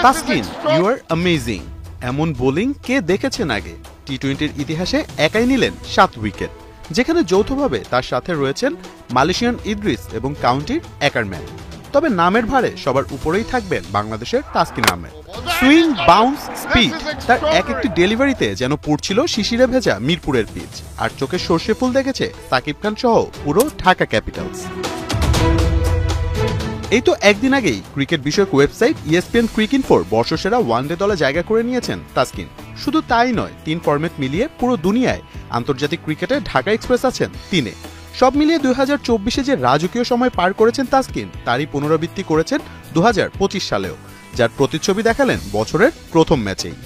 Taskin, you are amazing. এমন bowling কে দেখেছেন আগে? টি-20-র ইতিহাসে একাই নিলেন 7 উইকেট, যেখানে যৌথভাবে তার সাথে রয়েছেন মালয়েশিয়ান ইদ্রিস এবং কাউন্টির অ্যাকারম্যান। তবে নামের ভারে সবার উপরেই থাকবেন বাংলাদেশের Taskin Ahmed. Swing, bounce, speed, তার এক একটি ডেলিভারিতে যেন পড়ছিল শিশিরে ভেজা মিরপুরের পিচ। আর চোখে সর্ষে ফুল দেখেছে সাকিব খান সহ পুরো ঢাকা ক্যাপিটালস। এই তো একদিন আগেই ক্রিকেট বিষয়ক ওয়েবসাইট ESPN ক্রিকইনফোর বর্ষসেরা ওয়ানডে দলে জায়গা করে নিয়েছেন তাসকিন। শুধু তাই নয়, 3 ফরম্যাট মিলিয়ে পুরো দুনিয়ায় আন্তর্জাতিক ক্রিকেটে ঢাকা এক্সপ্রেস আছেন 3-এ। সব মিলিয়ে 2024-এ যে রাজকীয় সময় পার করেছেন তাসকিন, তারই পুনরাবৃত্তি করেছেন 2025 সালেও, যার প্রতিচ্ছবি দেখালেন বছরের প্রথম ম্যাচেই।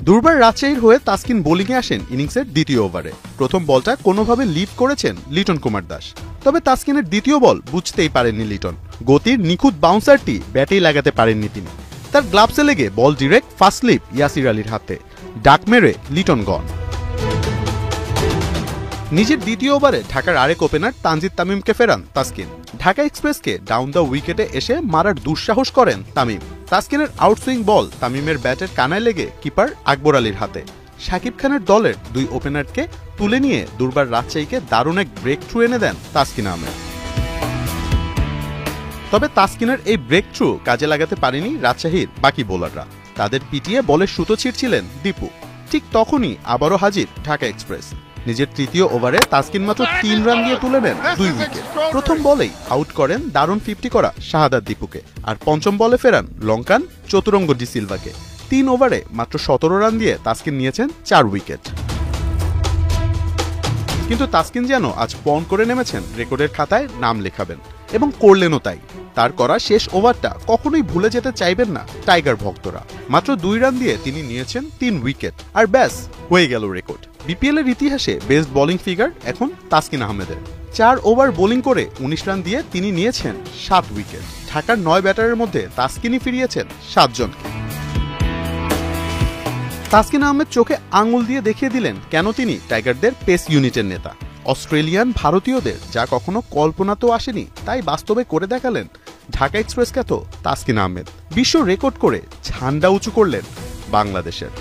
দুর্বার রাজশাহীর হয়ে তাসকিন বোলিংয়ে আসেন ইনিংসের দ্বিতীয় ওভারে। প্রথম বলটা কোনোভাবে লিড করেছেন লিটন কুমার দাস। তবে তাসকিনের দ্বিতীয় বল বুঝতেই পারেননি লিটন। গতির নিখুঁত বাউন্সারটি ব্যাটেই লাগাতে পারেননি তিনি। তার গ্লাভসে লেগে বল ডিরেক্ট ফার্স্ট স্লিপ ইয়াসির আলীর হাতে। ডাক মেরে লিটন গন। নিজের দ্বিতীয় ওভারে ঢাকার আরেক ওপেনার তানজিদ তামিমকে ফেরান তাসকিন। ঢাকা এক্সপ্রেসকে ডাউন দ্য উইকেটে এসে মারার দুঃসাহস করেন তামিম। তাসকিনের আউটসুইং বল তামিমের ব্যাটের কানায় লেগে কিপার আকবর আলীর হাতে। শাকিব খানের দলের 2 ওপেনারকে তুলে নিয়ে দুর্বার রাজশাহীকে দারুণ এক ব্রেক থ্রু এনে দেন তাসকিন আহমেদ। তবে তাসকিনের এই ব্রেক থ্রু কাজে লাগাতে পারেনি রাজশাহীর বাকি বোলাররা। তাদের পিটিয়ে বলের সুতো ছিঁড়ছিলেন দীপু। ঠিক তখনই আবারও হাজির ঢাকা এক্সপ্রেস। নিজের তৃতীয় ওভারে তাসকিন মাত্র 3 রান দিয়ে তুলে নেন 2 উইকেট। প্রথম বলেই আউট করেন দারুণ 50 করা শাহাদাত দীপুকে। আর পঞ্চম বলে ফেরান লঙ্কান চতুরঙ্গ ডি সিলভাকে। 3 ওভারে মাত্র 17 রান দিয়ে তাসকিন নিয়েছেন 4 উইকেট। কিন্তু তাসকিন যেন আজ পণ করে নেমেছেন রেকর্ডের খাতায় নাম লেখাবেন, এবং করলেনও তাই। তার করা শেষ ওভারটা কখনোই ভুলে যেতে চাইবেন না টাইগার ভক্তরা। মাত্র 2 রান দিয়ে তিনি নিয়েছেন 3 উইকেট, আর ব্যাস হয়ে গেল রেকর্ড। বিপিএল এর ইতিহাসে বেস্ট বোলিং ফিগার এখন তাসকিন আহমেদের। 4 ওভার বোলিং করে 19 রান দিয়ে তিনি নিয়েছেন 7 উইকেট। ঢাকার 9 ব্যাটারের মধ্যে তাসকিনই ফিরিয়েছেন 7 জনকে। তাসকিন আহমেদ চোখে আঙুল দিয়ে দেখিয়ে দিলেন কেন তিনি টাইগারদের পেস ইউনিটের নেতা। অস্ট্রেলিয়ান ভারতীয়দের যা কখনো কল্পনাতেও আসেনি তাই বাস্তবে করে দেখালেন ঢাকা এক্সপ্রেস খ্যাত তাসকিন আহমেদ। বিশ্ব রেকর্ড করে ঝান্ডা উঁচু করলেন বাংলাদেশের।